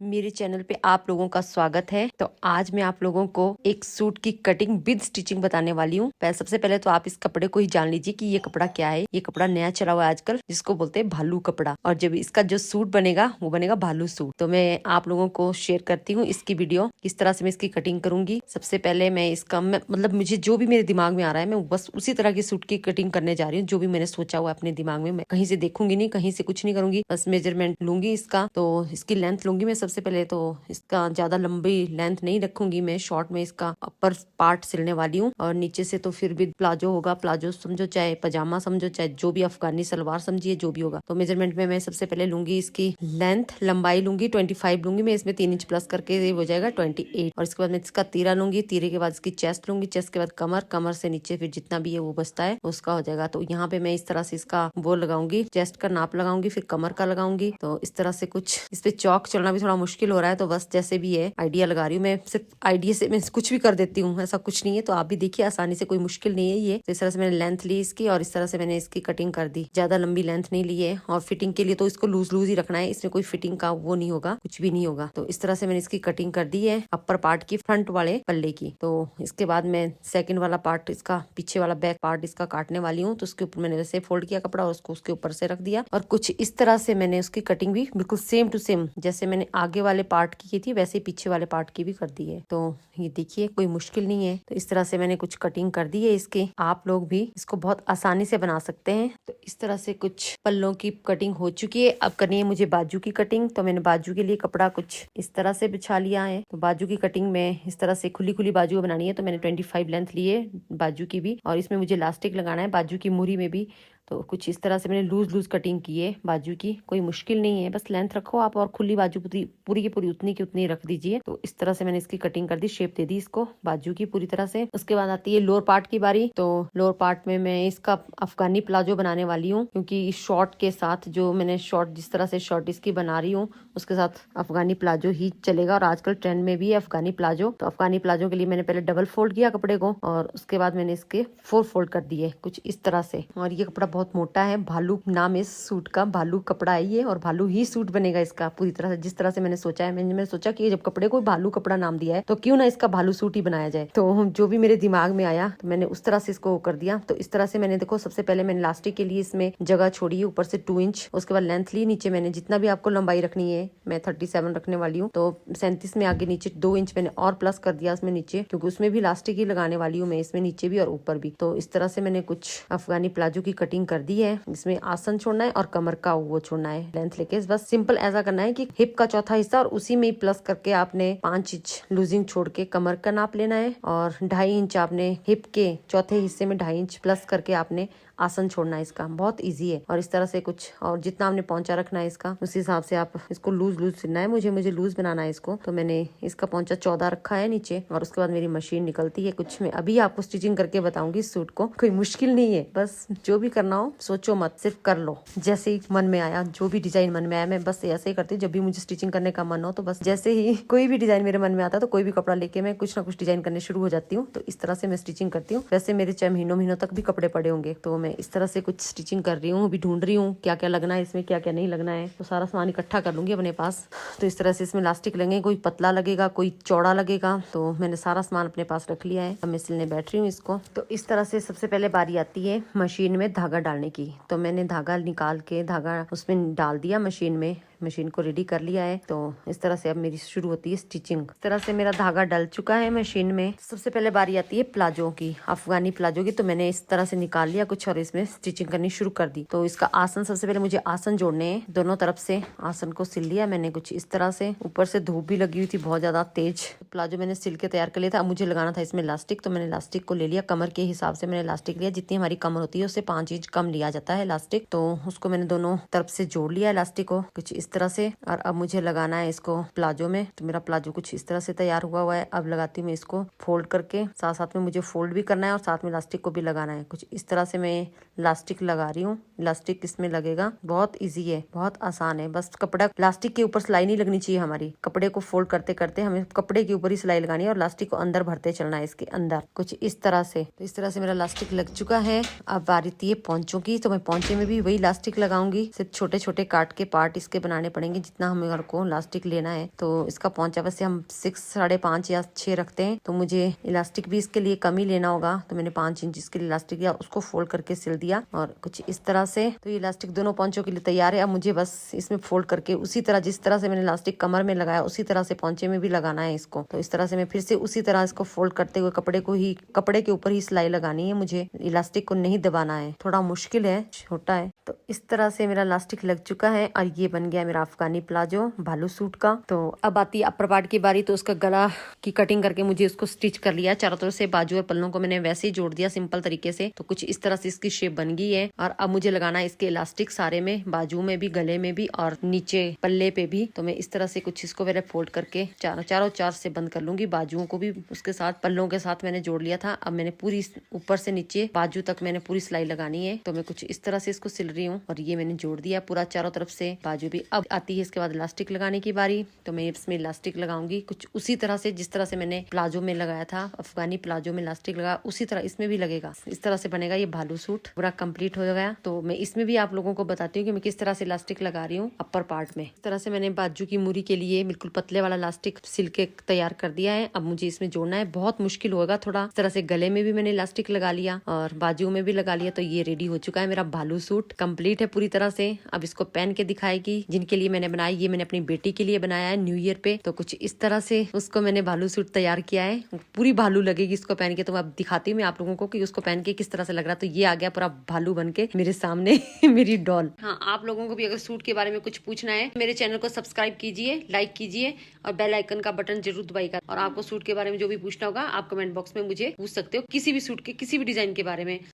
मेरे चैनल पे आप लोगों का स्वागत है। तो आज मैं आप लोगों को एक सूट की कटिंग विद स्टिचिंग बताने वाली हूँ। सबसे पहले तो आप इस कपड़े को ही जान लीजिए कि ये कपड़ा क्या है। ये कपड़ा नया चला हुआ है आजकल, जिसको बोलते हैं भालू कपड़ा। और जब इसका जो सूट बनेगा वो बनेगा भालू सूट। तो मैं आप लोगों को शेयर करती हूँ इसकी वीडियो, किस तरह से मैं इसकी कटिंग करूंगी। सबसे पहले मैं इसका मतलब मुझे जो भी मेरे दिमाग में आ रहा है मैं बस उसी तरह की सूट की कटिंग करने जा रही हूँ। जो भी मैंने सोचा हुआ अपने दिमाग में, मैं कहीं से देखूंगी नहीं, कहीं से कुछ नहीं करूंगी। बस मेजरमेंट लूंगी इसका। तो इसकी लेंथ लूंगी मैं सबसे पहले। तो इसका ज्यादा लंबी लेंथ नहीं रखूंगी मैं, शॉर्ट में इसका अपर पार्ट सिलने वाली हूँ। और नीचे से तो फिर भी प्लाजो होगा, प्लाजो समझो चाहे पजामा समझो चाहे जो भी अफगानी सलवार समझिए, जो भी होगा। तो मेजरमेंट में मैं सबसे पहले लूंगी इसकी लेंथ, लंबाई लूंगी 25 लूंगी मैं। इसमें 3 इंच प्लस करके ये हो जाएगा 28। और इसके बाद मैं इसका तीरा लूंगी, तीरे के बाद इसकी चेस्ट लूंगी, चेस्ट के बाद कमर, कमर से नीचे फिर जितना भी है वो बचता है उसका हो जाएगा। तो यहाँ पे मैं इस तरह से इसका वो लगाऊंगी, चेस्ट का नाप लगाऊंगी, फिर कमर का लगाऊंगी। तो इस तरह से कुछ इस पे चौक चलना भी थोड़ा मुश्किल हो रहा है, तो बस जैसे भी है आइडिया लगा रही हूँ मैं। सिर्फ आइडिया से मैं कुछ भी कर देती हूँ, ऐसा कुछ नहीं है। तो आप भी देखिए, आसानी से, कोई मुश्किल नहीं है ये। तो इस तरह से मैंने लेंथ ली इसकी और इस तरह से मैंने इसकी कटिंग कर दी। ज्यादा लंबी लेंथ नहीं ली है। और फिटिंग के लिए तो इसको लूज लूज ही रखना है, इसमें कोई फिटिंग का वो नहीं होगा, कुछ भी नहीं होगा। तो इस तरह से मैंने इसकी कटिंग कर दी है अपर पार्ट की, फ्रंट वाले पल्ले की। तो इसके बाद मैं सेकंड वाला पार्ट, इसका पीछे वाला बैक पार्ट इसका काटने वाली हूँ। तो उसके ऊपर मैंने वैसे फोल्ड किया कपड़ा और उसको उसके ऊपर से रख दिया। और कुछ इस तरह से मैंने उसकी कटिंग भी बिल्कुल सेम टू सेम जैसे मैंने आगे वाले पार्ट की थी वैसे पीछे वाले पार्ट की भी कर दी है। तो ये देखिए, कोई मुश्किल नहीं है। तो इस तरह से मैंने कुछ कटिंग कर दी है इसके। आप लोग भी इसको बहुत आसानी से बना सकते हैं। तो इस तरह से कुछ पल्लों की कटिंग हो चुकी है। अब करनी है मुझे बाजू की कटिंग। तो मैंने बाजू के लिए कपड़ा कुछ इस तरह से बिछा लिया है। तो बाजू की कटिंग में इस तरह से खुली खुली बाजू बनानी है। तो मैंने 25 लेंथ ली है बाजू की भी, और इसमें मुझे इलास्टिक लगाना है बाजू की मुहरी में भी। तो कुछ इस तरह से मैंने लूज लूज कटिंग की है बाजू की। कोई मुश्किल नहीं है, बस लेंथ रखो आप और खुली बाजू पूरी की पूरी उतनी की उतनी रख दीजिए। तो इस तरह से मैंने इसकी कटिंग कर दी, शेप दे दी इसको बाजू की पूरी तरह से। उसके बाद आती है लोअर पार्ट की बारी। तो लोअर पार्ट में मैं इसका अफगानी प्लाजो बनाने वाली हूँ, क्योंकि इस शॉर्ट के साथ जो मैंने शॉर्ट जिस तरह से शॉर्ट इसकी बना रही हूँ उसके साथ अफगानी प्लाजो ही चलेगा। और आजकल ट्रेंड में भी है अफगानी प्लाजो। तो अफगानी प्लाजो के लिए मैंने पहले डबल फोल्ड किया कपड़े को और उसके बाद मैंने इसके 4 फोल्ड कर दिए कुछ इस तरह से। और ये कपड़ा बहुत मोटा है, भालू नाम इस सूट का, भालू कपड़ा है ये, और भालू ही सूट बनेगा इसका पूरी तरह से जिस तरह से मैंने सोचा है। मैंने सोचा कि जब कपड़े को भालू कपड़ा नाम दिया है तो क्यों ना इसका भालू सूट ही बनाया जाए। तो जो भी मेरे दिमाग में आया तो मैंने उस तरह से इसको कर दिया। तो इस तरह से मैंने, देखो, सबसे पहले मैंने इलास्टिक के लिए इसमें जगह छोड़ी है ऊपर से 2 इंच। उसके बाद लेंथ ली, नीचे मैंने जितना भी आपको लंबाई रखनी है, मैं 37 रखने वाली हूँ। तो 37 में आगे नीचे 2 इंच मैंने और प्लस कर दिया उसमें नीचे, क्योंकि उसमें भी इलास्टिक ही लगाने वाली हूँ मैं, इसमें नीचे भी और ऊपर भी। तो इस तरह से मैंने कुछ अफगानी प्लाजो की कटिंग कर दी है। इसमें आसन छोड़ना है और कमर का वो छोड़ना है लेंथ लेके। बस सिंपल ऐसा करना है कि हिप का चौथा हिस्सा और उसी में प्लस करके आपने 5 इंच लूजिंग छोड़ के कमर का नाप लेना है, और 2.5 इंच आपने हिप के चौथे हिस्से में 2.5 इंच प्लस करके आपने आसन छोड़ना है इसका। बहुत इजी है। और इस तरह से कुछ, और जितना आपने पहुंचा रखना है इसका उस हिसाब से आप इसको लूज लूज सिलना है। मुझे लूज बनाना है इसको। तो मैंने इसका पहुंचा 14 रखा है नीचे। और उसके बाद मेरी मशीन निकलती है कुछ। मैं अभी आपको स्टिचिंग करके बताऊंगी इस सूट को। कोई मुश्किल नहीं है, बस जो भी करना हो सोचो मत, सिर्फ कर लो। जैसे ही मन में आया, जो भी डिजाइन मन में आया, मैं बस ऐसे ही करती हूँ। जब भी मुझे स्टिचिंग करने का मन हो तो बस जैसे ही कोई भी डिजाइन मेरे मन में आता है तो कोई भी कपड़ा लेके मैं कुछ ना कुछ डिजाइन करने शुरू हो जाती हूँ। तो इस तरह से मैं स्टिचिंग करती हूँ। वैसे मेरे चाहे महीनों तक भी कपड़े पड़े होंगे। तो मैं इस तरह से कुछ स्टिचिंग कर रही हूँ। अभी ढूंढ रही हूँ क्या क्या लगना है इसमें, क्या क्या नहीं लगना है। तो सारा सामान इकट्ठा कर लूंगी अपने पास। तो इस तरह से इसमें इलास्टिक लगेंगे, कोई पतला लगेगा कोई चौड़ा लगेगा। तो मैंने सारा सामान अपने पास रख लिया है। अब मैं सिलने बैठ रही हूँ इसको। तो इस तरह से सबसे पहले बारी आती है मशीन में धागा डालने की। तो मैंने धागा निकाल के धागा उसमें डाल दिया मशीन में, मशीन को रेडी कर लिया है। तो इस तरह से अब मेरी शुरू होती है स्टिचिंग। इस तरह से मेरा धागा डल चुका है मशीन में। सबसे पहले बारी आती है प्लाजो की, अफगानी प्लाजो की। तो मैंने इस तरह से निकाल लिया कुछ और इसमें स्टिचिंग करनी शुरू कर दी। तो इसका आसन, सबसे पहले मुझे आसन जोड़ने हैं दोनों तरफ से। आसन को सिल लिया मैंने कुछ इस तरह से। ऊपर से धूप भी लगी हुई थी बहुत ज्यादा तेज। प्लाजो मैंने सिल के तैयार कर लिया था। अब मुझे लगाना था इसमें इलास्टिक। तो मैंने इलास्टिक को ले लिया, कमर के हिसाब से मैंने इलास्टिक लिया। जितनी हमारी कमर होती है उससे 5 इंच कम लिया जाता है इलास्टिक। तो उसको मैंने दोनों तरफ से जोड़ लिया इलास्टिक को कुछ इस तरह से। और अब मुझे लगाना है इसको प्लाजो में। तो मेरा प्लाजो कुछ इस तरह से तैयार हुआ है। अब लगाती हूँ मैं इसको फोल्ड करके, साथ साथ में मुझे फोल्ड भी करना है और साथ में इलास्टिक को भी लगाना है। कुछ इस तरह से मैं इलास्टिक लगा रही हूँ। इलास्टिक इसमें लगेगा, बहुत इजी है, बहुत आसान है। बस कपड़ा, इलास्टिक के ऊपर सिलाई नहीं लगनी चाहिए हमारी। कपड़े को फोल्ड करते करते हमें कपड़े के ऊपर ही सिलाई लगानी है और इलास्टिक को अंदर भरते चलना है इसके अंदर, कुछ इस तरह से। तो इस तरह से मेरा इलास्टिक लग चुका है। अब बारी थी है पोंचों की। तो मैं पोंचे में भी वही इलास्टिक लगाऊंगी, सिर्फ छोटे छोटे काट के पार्ट इसके बना बनाने पड़ेंगे जितना हमें को इलास्टिक लेना है। तो इसका पहुंचा वैसे हम 6.5 या 6 रखते हैं, तो मुझे इलास्टिक भी इसके लिए कम ही लेना होगा। तो मैंने 5 इंच इसके लिए इलास्टिक लिया, उसको फोल्ड करके सिल दिया और कुछ इस तरह से। तो ये इलास्टिक दोनों पहुंचों के लिए तैयार है। अब मुझे बस इसमें फोल्ड करके उसी तरह जिस तरह से मैंने इलास्टिक कमर में लगाया उसी तरह से पहुंचे में भी लगाना है इसको। तो इस तरह से मैं फिर से उसी तरह इसको फोल्ड करते हुए कपड़े के ऊपर ही सिलाई लगानी है। मुझे इलास्टिक को नहीं दबाना है, थोड़ा मुश्किल है, छोटा है। तो इस तरह से मेरा इलास्टिक लग चुका है और ये बन गया मेरा अफगानी प्लाजो भालू सूट का। तो अब आती है अपर पार्ट की बारी। तो उसका गला की कटिंग करके मुझे उसको स्टिच कर लिया। चारों तरफ से बाजू और पल्लों को मैंने वैसे ही जोड़ दिया सिंपल तरीके से। तो कुछ इस तरह से इसकी शेप बन गई है। और अब मुझे लगाना है इसके इलास्टिक सारे में, बाजू में भी, गले में भी और नीचे पल्ले पे भी। तो मैं इस तरह से कुछ इसको मेरे फोल्ड करके चारों चार से बंद कर लूंगी। बाजुओं को भी उसके साथ, पल्लों के साथ मैंने जोड़ लिया था। अब मैंने पूरी ऊपर से नीचे बाजू तक मैंने पूरी सिलाई लगानी है। तो मैं कुछ इस तरह से इसको सिल रही हूँ और ये मैंने जोड़ दिया पूरा चारों तरफ से, बाजू भी। अब आती है इसके बाद इलास्टिक लगाने की बारी। तो मैं इसमें इलास्टिक लगाऊंगी कुछ उसी तरह से जिस तरह से मैंने प्लाजो में लगाया था, अफगानी प्लाजो में इलास्टिक लगा, उसी तरह इसमें भी लगेगा। इस तरह से बनेगा ये भालू सूट, पूरा कंप्लीट हो गया। तो मैं इसमें भी आप लोगों को बताती हूँ कि मैं किस तरह से इलास्टिक लगा रही हूँ अपर पार्ट में। इस तरह से मैंने बाजू की मूरी के लिए बिल्कुल पतले वाला इलास्टिक सिल के तैयार कर दिया है। अब मुझे इसमें जोड़ना है, बहुत मुश्किल होगा थोड़ा। इस तरह से गले में भी मैंने इलास्टिक लगा लिया और बाजू में भी लगा लिया। तो ये रेडी हो चुका है मेरा भालू सूट, कंप्लीट है पूरी तरह से। अब इसको पहन के दिखाएगी जिनके लिए मैंने बनाया। ये मैंने अपनी बेटी के लिए बनाया है न्यू ईयर पे। तो कुछ इस तरह से उसको मैंने भालू सूट तैयार किया है, पूरी भालू लगेगी इसको पहन के। तो अब दिखाती हूँ मैं आप लोगों को कि उसको पहन के किस तरह से लग रहा है। तो ये आ गया पूरा भालू बन के मेरे सामने मेरी डॉल। हाँ, आप लोगों को भी अगर सूट के बारे में कुछ पूछना है, मेरे चैनल को सब्सक्राइब कीजिए, लाइक कीजिए और बेल आइकन का बटन जरूर दबाइएगा। और आपको सूट के बारे में जो भी पूछना होगा आप कमेंट बॉक्स में मुझे पूछ सकते हो, किसी भी सूट के किसी भी डिजाइन के बारे में।